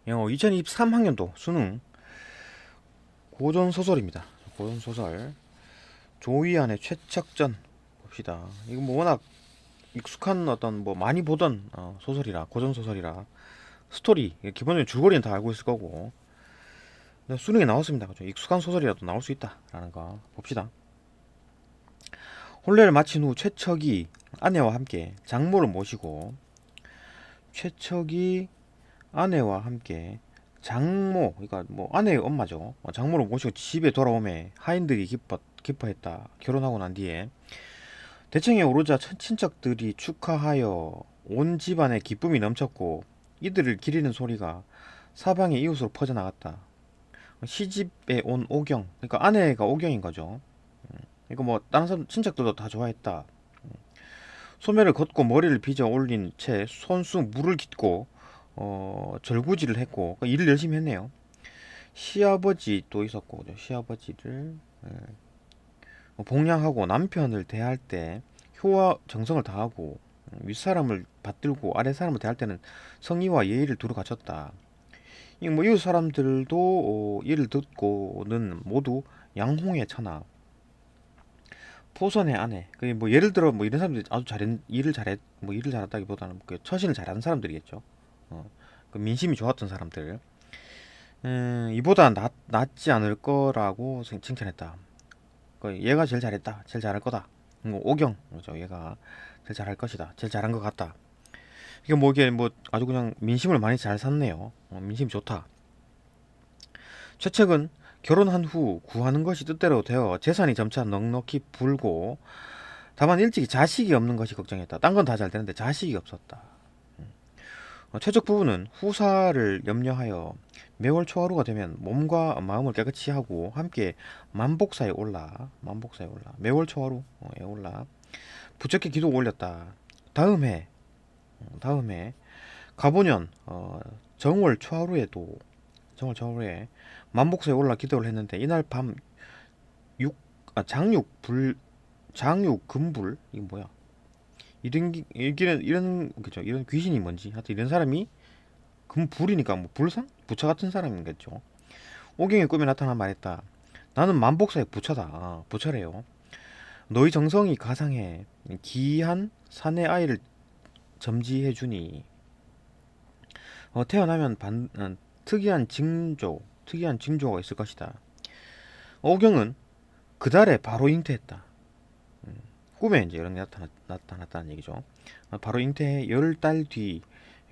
영어 2023학년도 수능 고전소설입니다. 고전소설 조이안의 최척전 봅시다. 이거 뭐 워낙 익숙한 어떤 뭐 많이 보던 소설이라 고전소설이라 스토리 기본적인 줄거리는 다 알고 있을 거고 수능에 나왔습니다. 그죠? 익숙한 소설이라도 나올 수 있다라는 거 봅시다. 혼례를 마친 후 최척이 아내와 함께 장모를 모시고 최척이 아내와 함께 장모, 그러니까 뭐 아내의 엄마죠. 장모를 모시고 집에 돌아오매 하인들이 기뻐했다. 결혼하고 난 뒤에 대청에 오르자 친척들이 축하하여 온 집안에 기쁨이 넘쳤고 이들을 기리는 소리가 사방의 이웃으로 퍼져나갔다. 시집에 온 오경, 그러니까 아내가 오경인 거죠. 이거 뭐 다른 사람 친척들도 다 좋아했다. 소매를 걷고 머리를 빗어 올린 채 손수 물을 깃고 절구지를 했고 일을 열심히 했네요. 시아버지도 있었고 시아버지를 봉양하고 남편을 대할 때 효와 정성을 다하고 윗사람을 받들고 아랫사람을 대할 때는 성의와 예의를 두루 갖췄다. 뭐 이웃 사람들도 이를 듣고는 모두 양홍에 처나 포선의 아내. 뭐 예를 들어 뭐 이런 사람들이 아주 일을 잘했 뭐 일을 잘했다기보다는 그 처신을 잘하는 사람들이겠죠. 그 민심이 좋았던 사람들. 이보다 낫지 않을 거라고 칭찬했다. 얘가 제일 잘했다. 제일 잘할 거다. 오경, 그죠? 얘가 제일 잘할 것이다. 제일 잘한 것 같다. 이게 뭐 아주 그냥 민심을 많이 잘 샀네요. 민심 좋다. 최측은 결혼한 후 구하는 것이 뜻대로 되어 재산이 점차 넉넉히 불고 다만 일찍이 자식이 없는 것이 걱정했다. 딴 건 다 잘 되는데 자식이 없었다. 최적 부부는 후사를 염려하여 매월 초하루가 되면 몸과 마음을 깨끗이 하고 함께 만복사에 올라 매월 초하루에 올라 부처께 기도 올렸다. 다음 해 가보년 정월 초하루에 만복사에 올라 기도를 했는데 이날 밤 육, 장육금불 이게 뭐야? 이런 그죠? 이런 귀신이 뭔지 하여튼 이런 사람이 금불이니까 뭐 불상? 부처 같은 사람이겠죠. 오경의 꿈에 나타나 말했다. 나는 만복사의 부처다. 부처래요. 너희 정성이 가상해 기한 사내 아이를 점지해주니 태어나면 특이한 징조가 있을 것이다. 오경은 그달에 바로 잉태했다. 꿈에 이제 이런 게 나타났다는 얘기죠. 바로 잉태해 10달 뒤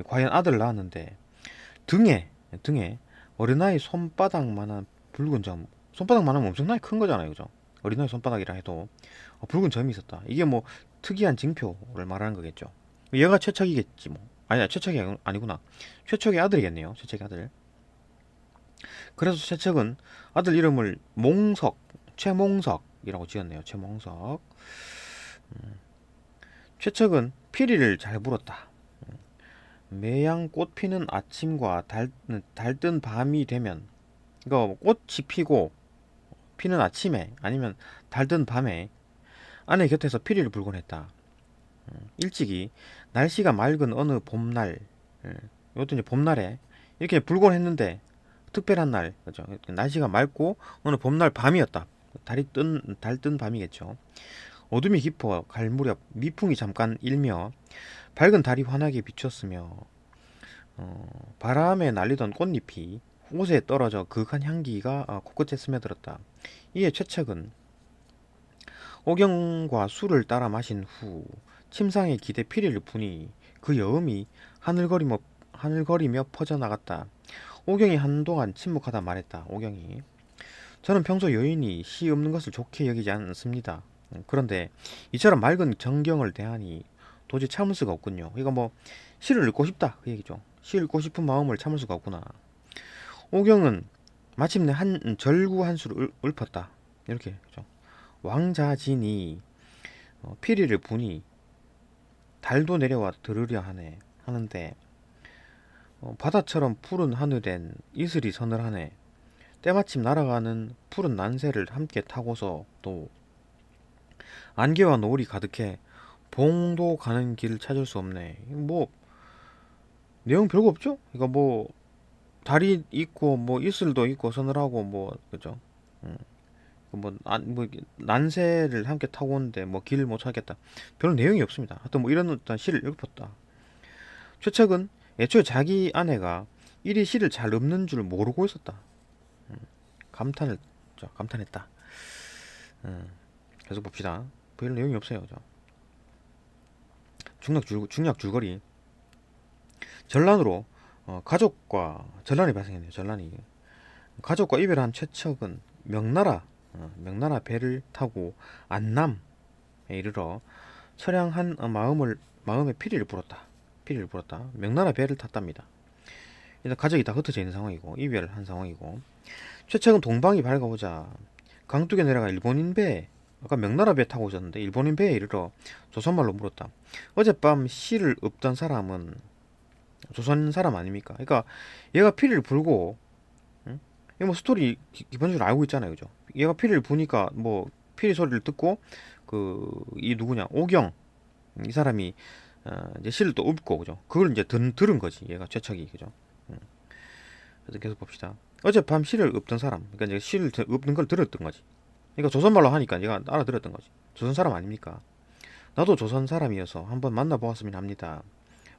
과연 아들을 낳았는데 등에 어린아이 손바닥만한 붉은 점, 손바닥만하면 엄청나게 큰 거잖아요, 그죠? 어린아이 손바닥이라 해도 붉은 점이 있었다. 이게 뭐 특이한 징표를 말하는 거겠죠. 얘가 최척이겠지 뭐. 아니야, 최척이 아니구나. 최척의 아들이겠네요. 최척의 아들. 그래서 최척은 아들 이름을 최몽석이라고 지었네요. 최몽석. 최척은 피리를 잘 불었다. 매양 꽃 피는 아침과 달뜬 밤이 되면, 이거 꽃이 피고 피는 아침에 아니면 달뜬 밤에 아내 곁에서 피리를 불곤 했다. 일찍이 날씨가 맑은 어느 봄날, 이것도 이제 봄날에 이렇게 불곤 했는데 특별한 날, 그죠? 날씨가 맑고 어느 봄날 밤이었다. 달뜬 밤이겠죠. 어둠이 깊어 갈 무렵 미풍이 잠깐 일며 밝은 달이 환하게 비쳤으며 바람에 날리던 꽃잎이 옷에 떨어져 그윽한 향기가 코끝에 스며들었다. 이에 최척은 오경과 술을 따라 마신 후 침상에 기대 피리를 부니 그 여음이 하늘거리며 퍼져나갔다. 오경이 한동안 침묵하다 말했다. 오경이 저는 평소 여인이 시 없는 것을 좋게 여기지 않습니다. 그런데 이처럼 맑은 정경을 대하니 도저히 참을 수가 없군요. 이거 뭐 시를 읽고 싶다 그 얘기죠. 시 읽고 싶은 마음을 참을 수가 없구나. 오경은 마침내 한 절구 한 수를 읊었다. 이렇게 그죠. 왕자진이 피리를 부니 달도 내려와 들으려 하는데 바다처럼 푸른 하늘엔 이슬이 서늘하네. 때마침 날아가는 푸른 난새를 함께 타고서 또 안개와 노을이 가득해 봉도 가는 길을 찾을 수 없네. 뭐 내용 별거 없죠? 이거 뭐 다리 있고 뭐 이슬도 있고 서늘하고 뭐 그죠? 음, 뭐 난세를 함께 타고 오는데 뭐 길 못 찾겠다. 별 내용이 없습니다. 하여튼 뭐 이런 어떤 시를 읊었다. 최측은 애초에 자기 아내가 이리 시를 잘 읊는 줄 모르고 있었다. 감탄을 감탄했다. 음, 계속 봅시다. 별 내용이 없어요. 그죠? 중략 줄거리 전란으로 가족과 전란이 발생했네요. 전란이 가족과 이별한 최척은 명나라 배를 타고 안남에 이르러 처량한 마음에 피리를 불었다. 명나라 배를 탔답니다. 일단 가족이 다 흩어져 있는 상황이고 이별을 한 상황이고 최척은 동방이 밝아오자 강둑에 내려가 일본인 배 아까 명나라 배 타고 오셨는데 일본인 배에 이르러 조선말로 물었다. 어젯밤 시를 읊던 사람은 조선 사람 아닙니까? 그러니까 얘가 피리를 불고 응? 이거 뭐 스토리 기본적으로 알고 있잖아요, 그죠? 얘가 피리를 부니까 뭐 피리 소리를 듣고 그 이 누구냐 오경 이 사람이 이제 시를 또 읊고 그죠? 그걸 이제 들은 거지 얘가 최척이 그죠? 응. 그래서 계속 봅시다. 어젯밤 시를 읊던 사람, 그러니까 이제 시를 읊는 걸 들었던 거지. 그러니까 조선말로 하니까 얘가 알아들었던 거지. 조선 사람 아닙니까? 나도 조선 사람이어서 한번 만나보았으면 합니다.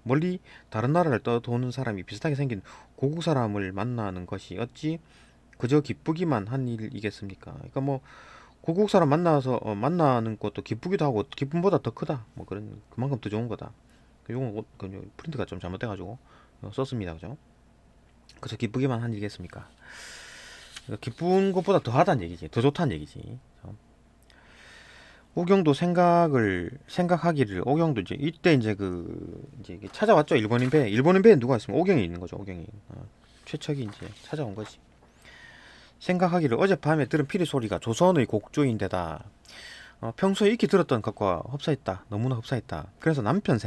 멀리 다른 나라를 떠도는 사람이 비슷하게 생긴 고국 사람을 만나는 것이 어찌 그저 기쁘기만 한 일이겠습니까? 그러니까 뭐 고국 사람 만나서 만나는 것도 기쁘기도 하고 기쁨보다 더 크다. 뭐 그런 그만큼 더 좋은 거다. 요건 프린트가 좀 잘못돼가지고 썼습니다. 그죠? 그저 기쁘기만 한 일이겠습니까? 그러니까 기쁜 것보다 더 하다는 얘기지. 더 좋다는 얘기지. 오경도 생각하기를 오경도 이제 이때 이제 이제 찾아왔죠. 일본인 배에 누가 있으면 오경이 있는 거죠. 오경이 최척이 이제 찾아온 거지. 생각하기를 어젯밤에 들은 피리 소리가 조선의 곡조인데다 평소에 익히 들었던 것과 흡사했다. 너무나 흡사했다. 그래서 어, 남편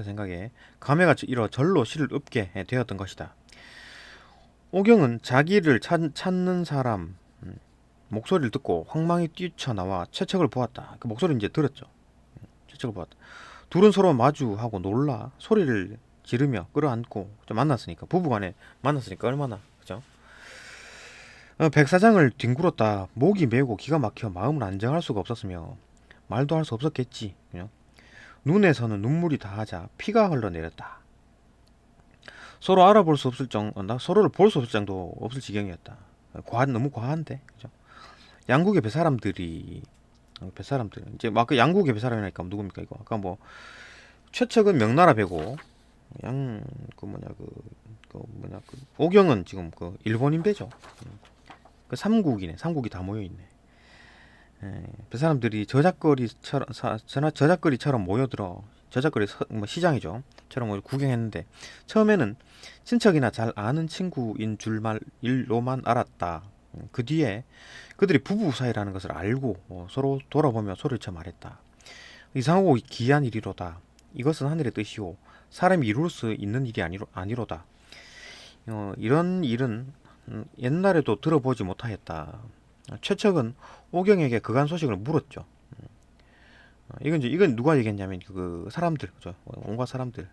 생각에 감회가 일어 절로 시를 읊게 되었던 것이다. 오경은 자기를 찾는 사람 목소리를 듣고 황망히 뛰쳐나와 채척을 보았다. 그 목소리 이제 들었죠. 채척을 보았다. 둘은 서로 마주하고 놀라 소리를 지르며 끌어안고 만났으니까 부부간에 만났으니까 얼마나 그죠? 백사장을 뒹굴었다. 목이 메고 기가 막혀 마음을 안정할 수가 없었으며 말도 할 수 없었겠지. 그죠? 눈에서는 눈물이 다하자 피가 흘러내렸다. 서로 알아볼 수 없을 서로를 볼 수 없을 정도 없을 지경이었다. 너무 과한데, 그죠? 양국의 배사람들 이제 막 그 양국의 배사람이니까 누굽니까 이거? 아까 뭐 최척은 명나라 배고 양 오경은 지금 그 일본인 배죠. 그 삼국이 다 모여 있네. 배사람들이 저작거리처럼 모여들어 뭐 시장이죠. 처럼 구경했는데 처음에는 친척이나 잘 아는 친구인 일로만 알았다. 그 뒤에 그들이 부부 사이라는 것을 알고 서로 돌아보며 소리쳐 말했다. 이상하고 기이한 일이로다. 이것은 하늘의 뜻이오. 사람이 이룰 수 있는 일이 아니로다. 이런 일은 옛날에도 들어보지 못하였다. 최척은 오경에게 그간 소식을 물었죠. 이건 누가 얘기했냐면 그 사람들, 그죠? 온갖 사람들.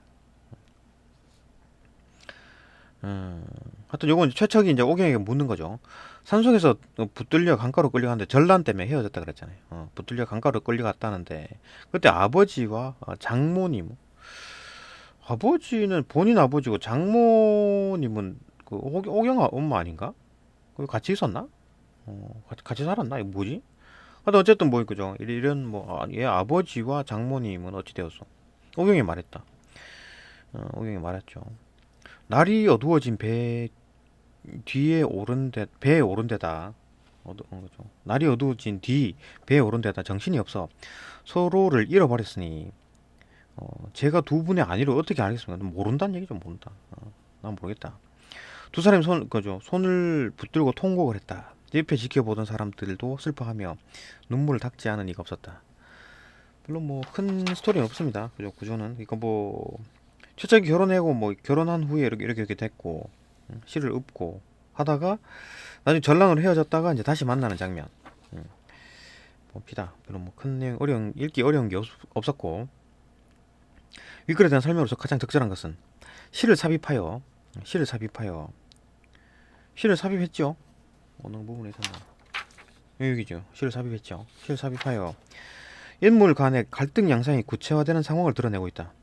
하여튼 요건 최척이 이제 오경에게 묻는 거죠. 산속에서 붙들려 강가로 끌려갔는데 전란 때문에 헤어졌다 그랬잖아요. 붙들려 강가로 끌려갔다는데 그때 아버지와 장모님, 아버지는 본인 아버지고 장모님은 그 오경 엄마 아닌가? 같이 있었나? 같이 살았나? 이거 뭐지? 하여튼 어쨌든 뭐 그죠? 이런 뭐얘 아버지와 장모님은 어찌 되었어? 오경이 말했다. 오경이 말했죠. 날이 어두워진 배에 오른 데다 거죠. 날이 어두워진 뒤 배에 오른 데다 정신이 없어 서로를 잃어버렸으니 제가 두 분의 아니를 어떻게 알겠습니까? 모른다는 얘기죠. 모른다. 난 모르겠다. 두 사람이 손을 붙들고 통곡을 했다. 옆에 지켜보던 사람들도 슬퍼하며 눈물을 닦지 않은 이가 없었다. 물론 뭐 큰 스토리는 없습니다. 그죠? 구조는 이거 뭐 최적이 결혼하고 뭐 결혼한 후에 이렇게 됐고 시를 읊고 하다가 나중에 전랑으로 헤어졌다가 이제 다시 만나는 장면. 음, 봅시다. 별로 뭐 큰 내용 읽기 어려운 게 없었고 위글에 대한 설명으로서 가장 적절한 것은 시를 삽입하여 시를 삽입하여 시를 삽입했죠. 어느 부분에 있었나? 여기죠. 시를 삽입했죠. 시를 삽입하여 인물 간의 갈등 양상이 구체화되는 상황을 드러내고 있다.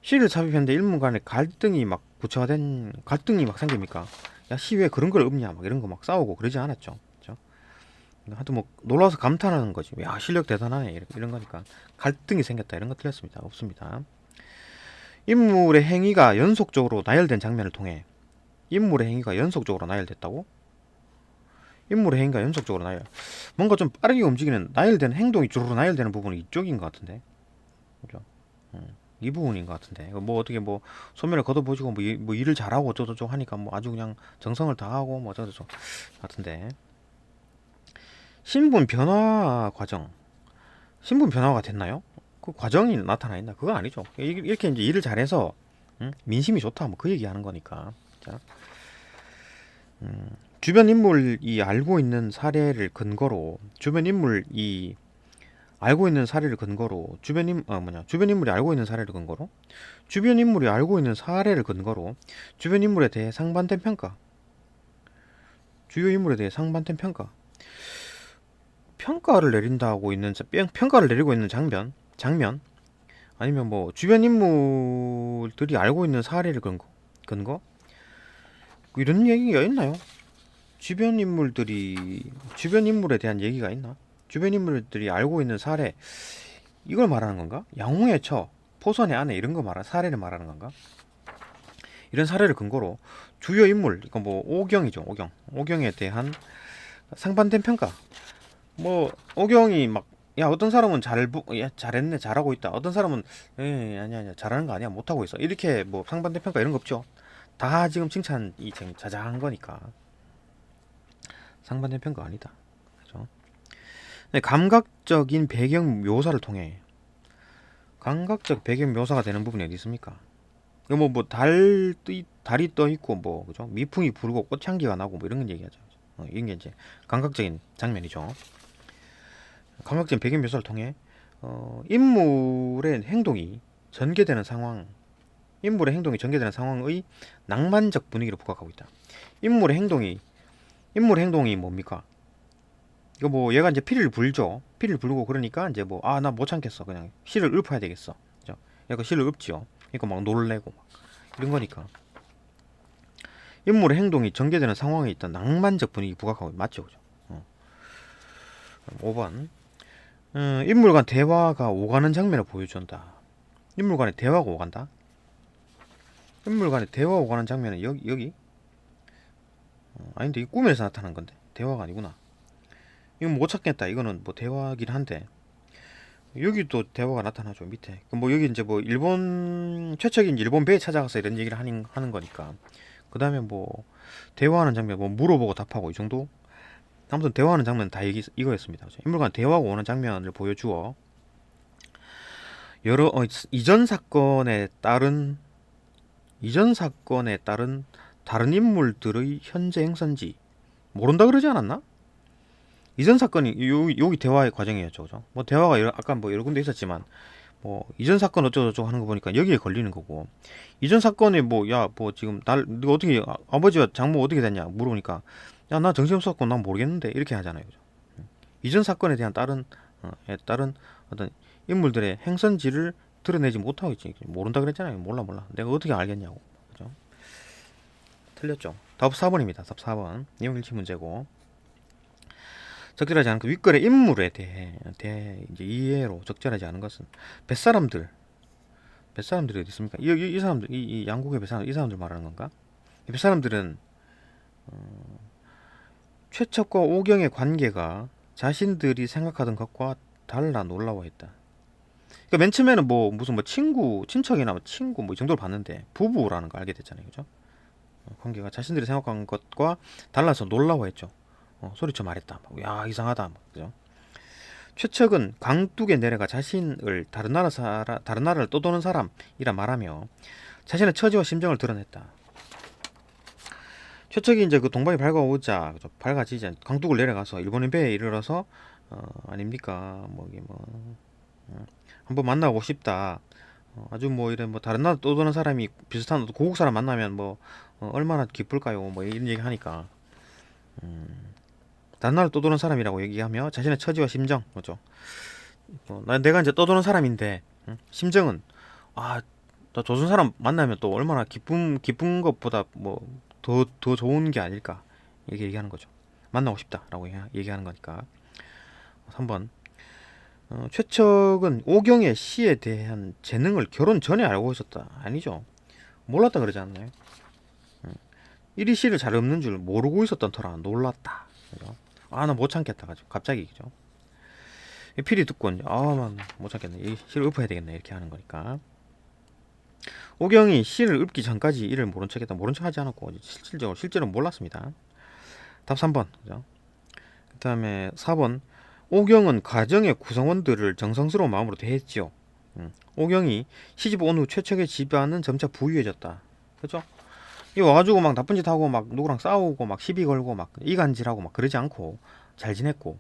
시를 삽입했는데 인물 간의 갈등이 막 구체화된 갈등이 막 생깁니까? 야, 시 왜 그런 걸 없냐? 막 이런 거 막 싸우고 그러지 않았죠. 그죠? 하여튼 뭐 놀라서 감탄하는 거지. 야, 실력 대단하네. 이런 거니까 갈등이 생겼다. 이런 거 틀렸습니다. 없습니다. 인물의 행위가 연속적으로 나열된 장면을 통해 인물의 행위가 연속적으로 나열됐다고? 인물의 행위가 연속적으로 나열. 뭔가 좀 빠르게 움직이는 나열된 행동이 주로 나열되는 부분이 이쪽인 것 같은데. 그죠? 이 부분인 것 같은데. 뭐 어떻게 뭐 소면을 걷어보시고 뭐 일을 잘하고 어쩌고저쩌고 하니까 뭐 아주 그냥 정성을 다하고 뭐 어쩌고저쩌고 같은데. 신분 변화 과정. 신분 변화가 됐나요? 그 과정이 나타나 있나? 그거 아니죠. 이렇게 이제 일을 잘해서 민심이 좋다. 뭐 그 얘기하는 거니까. 자, 주변 인물이 알고 있는 사례를 근거로 주변 인물이 알고 있는 사례를 근거로 주변 인물이 알고 있는 사례를 근거로 주변 인물이 알고 있는 사례를 근거로 주변 인물에 대해 상반된 평가 주요 인물에 대해 상반된 평가를 내린다고 있는 평가를 내리고 있는 장면 아니면 뭐 주변 인물들이 알고 있는 사례를 근거 이런 얘기가 있나요? 주변 인물에 대한 얘기가 있나? 주변 인물들이 알고 있는 사례 이걸 말하는 건가? 양홍의 처, 포선의 아내 이런 거 사례를 말하는 건가? 이런 사례를 근거로 주요 인물, 이거 뭐 오경이죠, 오경에 대한 상반된 평가. 뭐 오경이 막 야 어떤 사람은 야 잘했네 잘하고 있다. 어떤 사람은 아니야 잘하는 거 아니야 못하고 있어. 이렇게 뭐 상반된 평가 이런 거 없죠. 다 지금 칭찬이 지금 자자한 거니까 상반된 평가 아니다. 그죠? 네, 감각적인 배경 묘사를 통해 감각적 배경 묘사가 되는 부분이 어디 있습니까? 이거 뭐 달이 떠 있고 뭐 그죠? 미풍이 부르고 꽃향기가 나고 뭐 이런 거 얘기하죠. 이런 게 이제 감각적인 장면이죠. 감각적인 배경 묘사를 통해 인물의 행동이 전개되는 상황, 인물의 행동이 전개되는 상황의 낭만적 분위기를 부각하고 있다. 인물의 행동이 뭡니까? 이거 뭐 얘가 이제 피리를 불죠. 피리를 불고 그러니까 이제 뭐 나 못 참겠어. 그냥 실을 읊어야 되겠어. 그죠? 얘가 실을 읊지요. 그러니까 막 놀래고 막 이런 거니까. 인물의 행동이 전개되는 상황에 있던 낭만적 분위기 부각하고 맞죠, 그죠? 5번. 인물 간 대화가 오가는 장면을 보여준다. 인물 간의 대화가 오간다. 인물 간의 대화가 오가는 장면은 여기? 아닌데 이 꿈에서 나타난 건데 대화가 아니구나. 이건 못 찾겠다. 이거는 뭐 대화긴 한데 여기도 대화가 나타나죠 밑에. 뭐 여기 이제 뭐 일본 최적인 일본 배에 찾아가서 이런 얘기를 하는 거니까. 그 다음에 뭐 대화하는 장면 뭐 물어보고 답하고 이 정도. 아무튼 대화하는 장면 다 이거였습니다. 인물 간 대화가 오는 장면을 보여주어 여러 이전 사건에 따른 다른 인물들의 현재 행선지 모른다 그러지 않았나? 이전 사건이 여기 대화의 과정이었죠, 그죠? 뭐 대화가 아까 뭐 여러 군데 있었지만 뭐 이전 사건 어쩌고저쩌고 하는 거 보니까 여기에 걸리는 거고 이전 사건에 뭐 야 뭐 지금 네가 어떻게 아버지와 장모 어떻게 됐냐 물어보니까 야 나 정신없었고 난 모르겠는데 이렇게 하잖아요, 그죠? 이전 사건에 대한 다른 어떤 인물들의 행선지를 드러내지 못하고 있지. 모른다 그랬잖아요. 몰라 내가 어떻게 알겠냐고, 그죠? 틀렸죠. 답 4번입니다. 답 4번 내용 일치 문제고. 적절하지 않은 그 윗글의 인물에 대해 이제 이해로 적절하지 않은 것은 뱃사람들이 어디 있습니까? 이 사람들 이 양국의 뱃사람 이 사람들 말하는 건가? 이 뱃사람들은 최첩과 오경의 관계가 자신들이 생각하던 것과 달라 놀라워했다. 그러니까 맨 처음에는 뭐 무슨 뭐 친척이나 뭐 친구 뭐 이 정도로 봤는데 부부라는 걸 알게 됐잖아요, 그죠? 관계가 자신들이 생각한 것과 달라서 놀라워했죠. 소리쳐 말했다. 야 이상하다. 그죠? 최척은 강둑에 내려가 자신을 다른 나라를 떠도는 사람이라 말하며 자신의 처지와 심정을 드러냈다. 최척이 이제 그 동방이 밝아오자 밝아지자 강둑을 내려가서 일본인 배에 이르러서 아닙니까 뭐 이게 뭐 한번 만나고 싶다. 아주 뭐 이런 뭐 다른 나라 떠도는 사람이 비슷한 고국 사람 만나면 뭐 얼마나 기쁠까요? 뭐 이런 얘기 하니까 다른 나라 떠도는 사람이라고 얘기하며 자신의 처지와 심정, 그죠? 내가 이제 떠도는 사람인데 심정은 아, 나 조선 사람 만나면 또 얼마나 기쁜 것보다 뭐 더 좋은 게 아닐까 이렇게 얘기하는 거죠. 만나고 싶다라고 얘기하는 거니까. 3번 최척은 오경의 시에 대한 재능을 결혼 전에 알고 있었다. 아니죠. 몰랐다 그러지 않나요? 이리 시를 잘 읊는 줄 모르고 있었던 터라 놀랐다. 그죠? 아, 나 못 참겠다 가지고 갑자기 그죠? 필히 듣고 못 참겠네. 이 시를 읊어야 되겠네 이렇게 하는 거니까. 오경이 시를 읊기 전까지 이를 모른 척했다. 모른 척하지 않았고 실제로 몰랐습니다. 답 3번. 그죠? 그다음에 4번. 오경은 가정의 구성원들을 정성스러운 마음으로 대했지요. 오경이 시집 온 후 최척의 집안은 점차 부유해졌다. 그죠? 이 와가지고 막 나쁜 짓 하고 막 누구랑 싸우고 막 시비 걸고 막 이간질하고 막 그러지 않고 잘 지냈고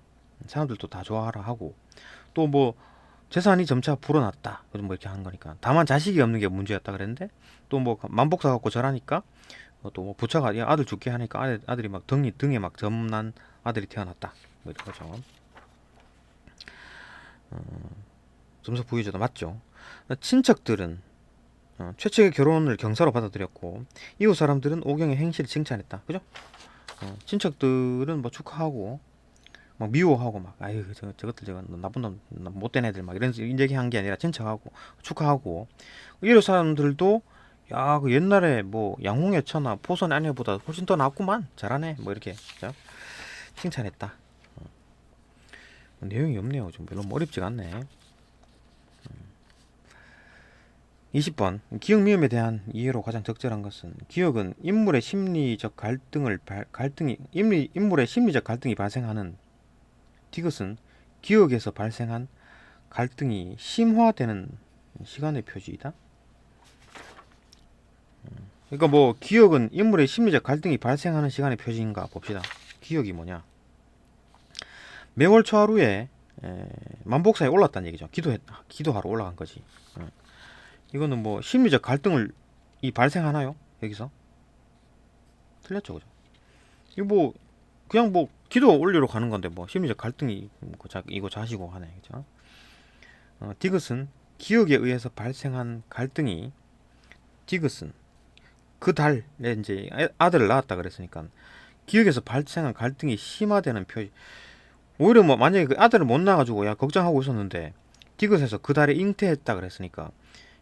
사람들도 다 좋아하라 하고 또 뭐 재산이 점차 불어났다. 뭐 이렇게 하는 거니까. 다만 자식이 없는 게 문제였다 그랬는데 또 뭐 만복사 갖고 절하니까 또뭐 부처가 야, 아들 죽게 하니까 아들이 막 등에 막 점난 아들이 태어났다. 뭐 이런 거죠. 점차 부유해졌다. 맞죠? 친척들은 최측의 결혼을 경사로 받아들였고 이웃 사람들은 오경의 행실을 칭찬했다. 그죠? 친척들은 뭐 축하하고 막 미워하고 막 아유 저것들 저거 나쁜 놈 못된 애들 막 이런 얘기한 게 아니라 친척하고 축하하고 이웃 사람들도 야 그 옛날에 뭐 양홍의 처나 포선 아내보다 훨씬 더 낫구만 잘하네 뭐 이렇게 그죠? 칭찬했다. 내용이 없네요. 좀 별로 어렵지가 않네. 20번 기억 미음에 대한 이해로 가장 적절한 것은 기억은 인물의 심리적 인물의 심리적 갈등이 발생하는 디귿은 기억에서 발생한 갈등이 심화되는 시간의 표시이다. 그러니까 뭐 기억은 인물의 심리적 갈등이 발생하는 시간의 표시인가 봅시다. 기억이 뭐냐? 매월 초하루에 만복사에 올랐다는 얘기죠. 기도하러 올라간 거지. 이거는 뭐 심리적 갈등을 발생하나요? 여기서 틀렸죠, 그죠? 이거 뭐 그냥 뭐 기도 올리러 가는 건데 뭐 심리적 갈등이 이거 자시고 하네, 그죠? 디귿은 기억에 의해서 발생한 갈등이 디귿은 그 달에 이제 아들을 낳았다 그랬으니까 기억에서 발생한 갈등이 심화되는 표시. 오히려 뭐 만약에 그 아들을 못 낳아가지고 야 걱정하고 있었는데 디귿에서 그 달에 잉태했다 그랬으니까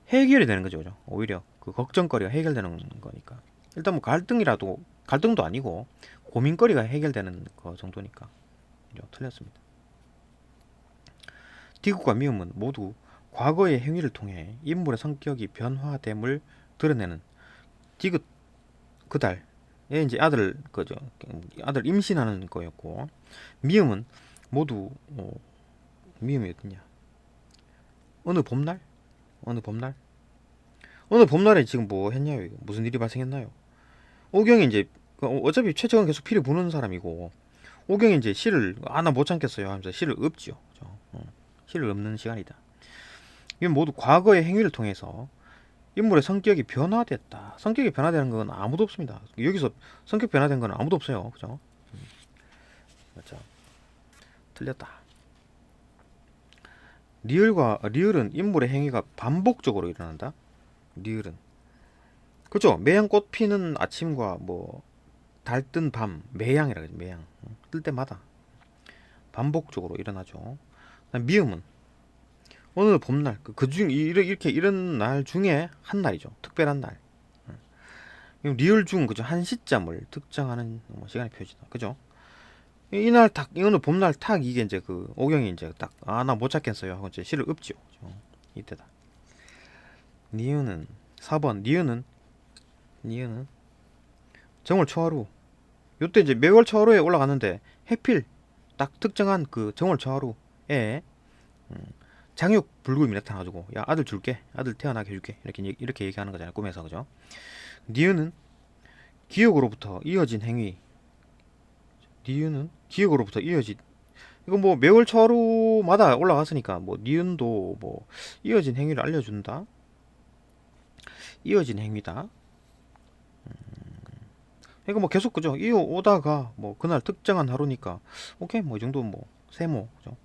해결이 되는 거죠, 그죠? 오히려 그 걱정거리가 해결되는 거니까. 일단 뭐 갈등도 아니고 고민거리가 해결되는 거 정도니까. 그죠? 틀렸습니다. 디귿과 미음은 모두 과거의 행위를 통해 인물의 성격이 변화됨을 드러내는 디귿 그 달에 이제 아들 임신하는 거였고 미음은 모두 미음이 어딨냐? 어느 봄날? 어느 봄날? 어느 봄날에 지금 뭐 했냐요? 이거? 무슨 일이 발생했나요? 오경이 이제 어차피 최적은 계속 피를 부는 사람이고 오경이 이제 시를 나 못 참겠어요 하면서 시를 읊지요. 그죠? 시를 읊는 시간이다. 이건 모두 과거의 행위를 통해서 인물의 성격이 변화됐다. 성격이 변화되는 건 아무도 없습니다. 여기서 성격 변화된 건 아무도 없어요. 그죠? 맞죠? 틀렸다. 리을은 인물의 행위가 반복적으로 일어난다. 리을은 그죠? 매양꽃 피는 아침과 뭐 달뜬 밤, 매양이라 그러죠. 매양 뜰 때마다 반복적으로 일어나죠. 미음은 어느 봄날 그중 이렇게 이런 날 중에 한 날이죠. 특별한 날. 리을 중 그죠? 한 시점을 특정하는 뭐 시간의 표시다. 그죠? 이날 탁 어느 봄날 탁 이게 이제 그 오경이 이제 딱 나 못 찾겠어요 하고 이제 시를 읊지요. 그죠? 이때다. 니은은 4번 니은은 정월 초하루 요때 이제 매월 초하루에 올라갔는데 해필 딱 특정한 그 정월 초하루에 장육 불구임이 나타나가지고 야 아들 줄게 아들 태어나게 해줄게 이렇게 얘기하는 거잖아요 꿈에서 그죠? 니은은 기억으로부터 이어진 행위 니은은 기억으로부터 이어진 이거 뭐 매월 초하루마다 올라갔으니까 뭐 니은도 뭐 이어진 행위를 알려준다 이어진 행위다. 그러니까 뭐 계속 그죠. 이어오다가 뭐 그날 특정한 하루니까 오케이 뭐 이 정도 뭐 세모 그죠.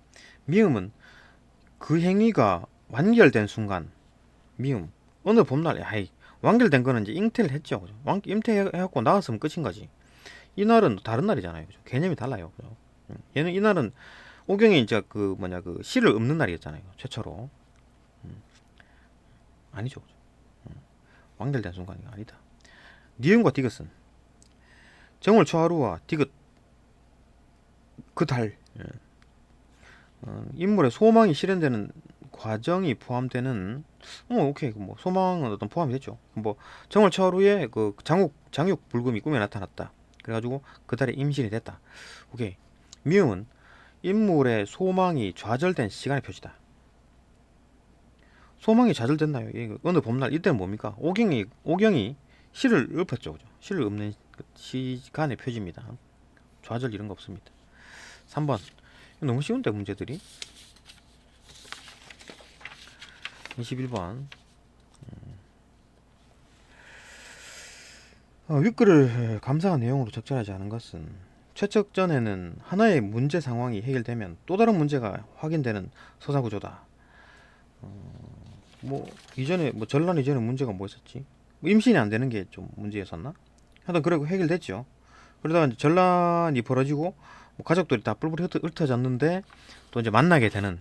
미음은 그 행위가 완결된 순간 미음 어느 봄날 아이 완결된 거는 이제 잉태를 했죠. 그죠? 잉태해갖고 나왔으면 끝인 거지. 이날은 다른 날이잖아요. 그죠? 개념이 달라요. 그죠? 얘는 이날은 오경이 이제 그 뭐냐 그 씨를 읊는 날이었잖아요. 최초로. 아니죠. 그죠? 완결된 순간이 아니다. 니은과 디귿은 정월 초하루와 디귿 그 달. 인물의 소망이 실현되는 과정이 포함되는 오케이 뭐 소망은 어떤 포함이 됐죠. 뭐 정월 초하루에 그 장육 불금이 꿈에 나타났다. 그래가지고 그 달에 임신이 됐다. 오케이. 미음은 인물의 소망이 좌절된 시간의 표시다. 소망이 좌절됐나요? 어느 봄날 이때는 뭡니까? 오경이 시를 읊었죠. 그죠? 시를 읊는 그 시간의 표지입니다. 좌절 이런 거 없습니다. 3번. 너무 쉬운데 문제들이. 21번. 윗글을 감상한 내용으로 적절하지 않은 것은 최측 전에는 하나의 문제 상황이 해결되면 또 다른 문제가 확인되는 서사 구조다. 뭐 이전에 뭐 전란 이전에 문제가 뭐 있었지? 뭐 임신이 안 되는 게 좀 문제였었나? 하여튼 그래고 해결됐죠. 그러다가 이제 전란이 벌어지고 뭐 가족들이 다 뿔뿔이 흩어졌는데 또 이제 만나게 되는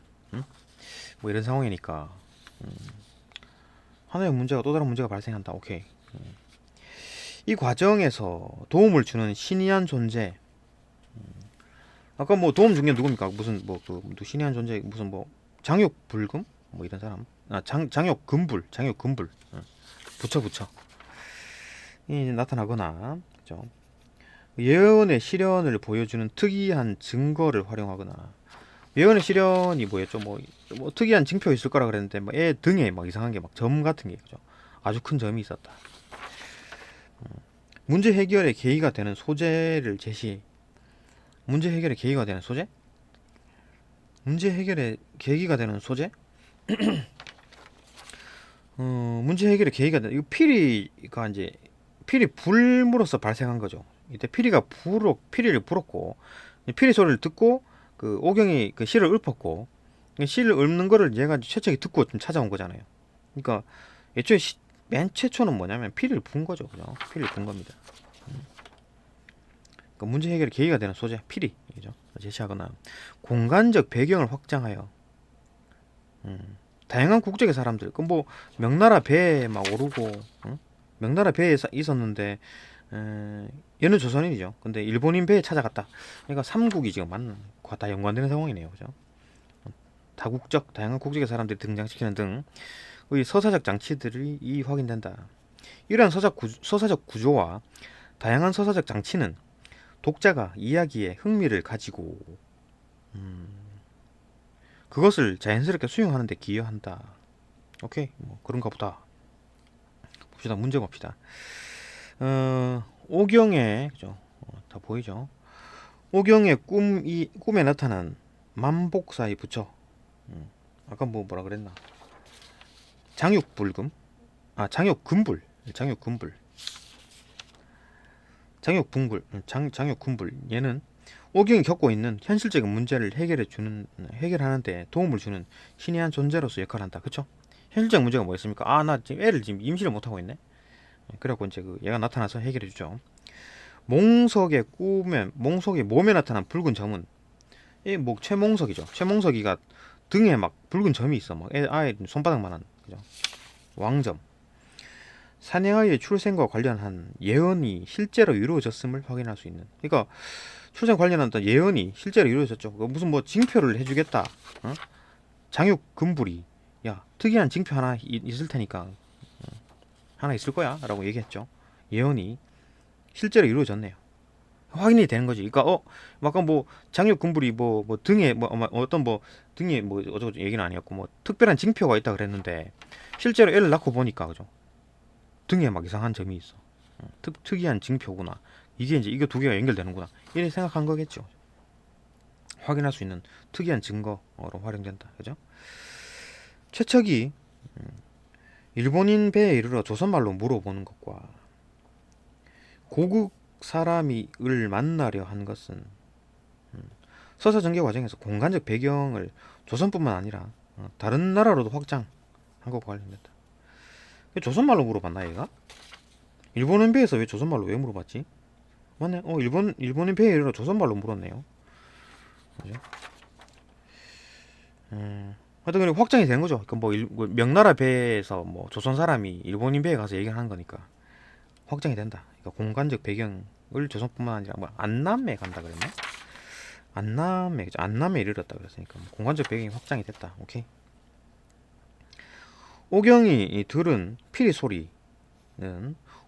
뭐 이런 상황이니까 하나의 문제가 또 다른 문제가 발생한다. 오케이. 이 과정에서 도움을 주는 신이한 존재. 아까 뭐 도움 준 게 누굽니까? 무슨 뭐그 신이한 존재 무슨 뭐 장육불금 뭐 이런 사람. 장육금불. 부처. 이 나타나거나 그죠? 예언의 실현을 보여주는 특이한 증거를 활용하거나 예언의 실현이 뭐였죠? 뭐 특이한 징표 있을 거라 그랬는데 뭐 애 등에 막 이상한 게 막 점 같은 게 그죠? 아주 큰 점이 있었다. 문제 해결의 계기가 되는 소재를 제시. 문제 해결의 계기가 되는 소재? 문제 해결의 계기가 되는 소재? 문제 해결의 계기가 되는 이거 필이 불물로서 발생한 거죠. 이때 피리를 불었고 피리 소리를 듣고 그 오경이 그 시를 읊었고 시를 읊는 거를 얘가 최척이 듣고 좀 찾아온 거잖아요. 그러니까 애초에 맨 최초는 뭐냐면 피리를 분 거죠. 그죠? 피리를 분 겁니다. 그러니까 문제 해결의 계기가 되는 소재 피리죠. 제시하거나 공간적 배경을 확장하여 다양한 국적의 사람들 그 뭐 명나라 배에 막 오르고 명나라 배에 있었는데 얘는 조선인이죠. 근데 일본인 배에 찾아갔다. 그러니까 삼국이 지금 다 연관되는 상황이네요. 그죠? 다양한 국적의 사람들이 등장시키는 등의 서사적 장치들이 확인된다. 이러한 서사적 구조와 다양한 서사적 장치는 독자가 이야기에 흥미를 가지고 그것을 자연스럽게 수용하는 데 기여한다. 오케이 뭐 그런가 보다. 봅시다. 문제 봅시다. 오경의 그죠? 다 보이죠? 오경의 꿈에 나타난 만복사의 부처. 아까 뭐라 그랬나? 장육불금. 장육금불. 얘는 오경이 겪고 있는 현실적인 문제를 해결하는데 도움을 주는 신의 한 존재로서 역할한다. 그쵸? 현실적 문제가 뭐였습니까? 나 지금 애를 지금 임신을 못 하고 있네. 그래갖고 이제 얘가 나타나서 해결해 주죠. 몽석의 몸에 나타난 붉은 점은 최몽석이죠. 최몽석이가 등에 막 붉은 점이 있어. 막 아예 손바닥만한 그죠? 왕점. 사내아이의 출생과 관련한 예언이 실제로 이루어졌음을 확인할 수 있는. 그러니까 출생 관련한 예언이 실제로 이루어졌죠. 무슨 뭐 징표를 해주겠다. 장육 금불이 야 특이한 징표 하나 있을 테니까 하나 있을 거야 라고 얘기했죠. 예언이 실제로 이루어졌네요. 확인이 되는 거지. 그러니까 아까 뭐 장육 금불이 뭐 등에 어떤 뭐 등에 뭐 어쩌고 얘기는 아니었고 뭐 특별한 징표가 있다 그랬는데 실제로 애를 낳고 보니까 그죠. 등에 막 이상한 점이 있어. 특이한 징표구나. 이게 두 개가 연결되는구나. 이렇게 생각한 거겠죠. 확인할 수 있는 특이한 증거로 활용된다. 그죠? 최척이 일본인 배에 이르러 조선말로 물어보는 것과 고국 사람이 을 만나려 한 것은 서사 전개 과정에서 공간적 배경을 조선뿐만 아니라 다른 나라로도 확장한 것과 관련됐다. 조선말로 물어봤나 얘가? 일본인 배에서 왜 조선말로 왜 물어봤지? 맞네. 일본인 배에 이르러 조선말로 물었네요. 그죠? 하여튼 그냥 확장이 된 거죠. 그러니까 뭐 명나라 배에서 뭐 조선 사람이 일본인 배에 가서 얘기를 하는 거니까 확장이 된다. 그러니까 공간적 배경을 조선뿐만 아니라 뭐 안남에 간다 그랬나? 안남에 그죠? 안남에 이르렀다 그랬으니까 뭐 공간적 배경이 확장이 됐다. 오케이. 오경이 들은 피리 소리는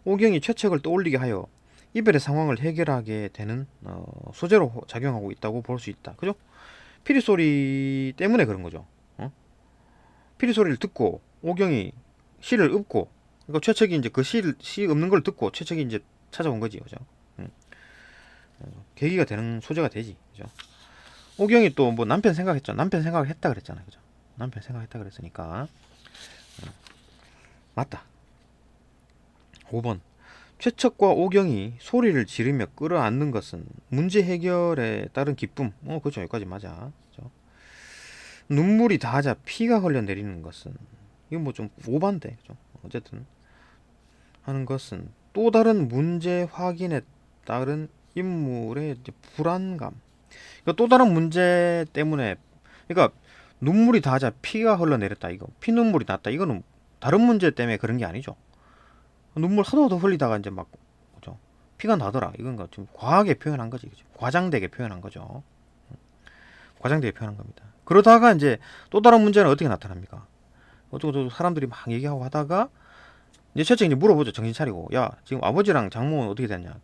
오경이 최책을 떠올리게 하여 이별의 상황을 해결하게 되는 소재로 작용하고 있다고 볼 수 있다. 그죠? 피리 소리 때문에 그런 거죠. 어? 피리 소리를 듣고 오경이 시를 읊고 그러니까 최책이 이제 시 읊는 걸 듣고 최책이 이제 찾아온 거지, 그죠? 음. 계기가 되는 소재가 되지, 그죠? 오경이 또 뭐 남편 생각했죠. 남편 생각을 했다 그랬잖아, 그죠? 남편 생각했다 그랬으니까 맞다. 5번 최척과 오경이 소리를 지르며 끌어안는 것은 문제 해결에 따른 기쁨. 그렇죠. 여기까지 맞아. 그죠? 눈물이 닿자 피가 흘러내리는 것은 이건 뭐 좀 오반데, 그죠? 어쨌든 하는 것은 또 다른 문제 확인에 따른 인물의 이제 불안감. 그러니까 또 다른 문제 때문에, 그러니까 눈물이 닿자 피가 흘러내렸다 이거, 피눈물이 났다 이거는 다른 문제 때문에 그런 게 아니죠. 눈물 하도 흘리다가 이제 막 그죠? 피가 나더라 이건 좀 과하게 표현한 거지, 그죠? 과장되게 표현한 거죠. 과장되게 표현한 겁니다. 그러다가 이제 또 다른 문제는 어떻게 나타납니까? 어쩌고 사람들이 막 얘기하고 하다가 이제 첫째 이제 물어보죠. 정신 차리고, 야 지금 아버지랑 장모는 어떻게 됐냐?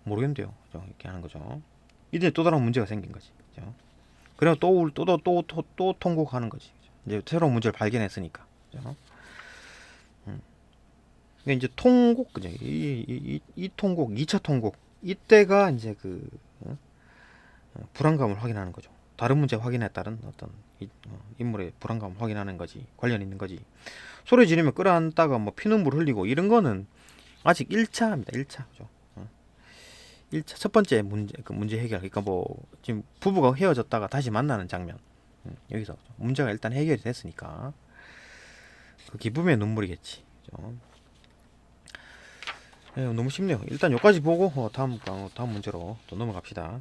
모르겠는데요. 그죠? 이렇게 하는 거죠. 이제 또 다른 문제가 생긴 거지. 그죠? 그리고 또 통곡하는 거지. 그죠? 이제 새로운 문제를 발견했으니까. 그죠? 이제 통곡, 그죠? 이 통곡, 2차 통곡, 이때가 이제 불안감을 확인하는 거죠. 다른 문제 확인에 따른 어떤 인물의 불안감을 확인하는 거지, 관련 있는 거지. 소리 지르며 끌어안다가 뭐 피눈물 흘리고 이런 거는 아직 1차입니다. 1차. 그죠? 1차 첫 번째 문제 해결. 그러니까 뭐 지금 부부가 헤어졌다가 다시 만나는 장면. 여기서 문제가 일단 해결이 됐으니까 그 기쁨의 눈물이겠지. 그죠? 너무 쉽네요. 일단 여기까지 보고 다음 문제로 또 넘어갑시다.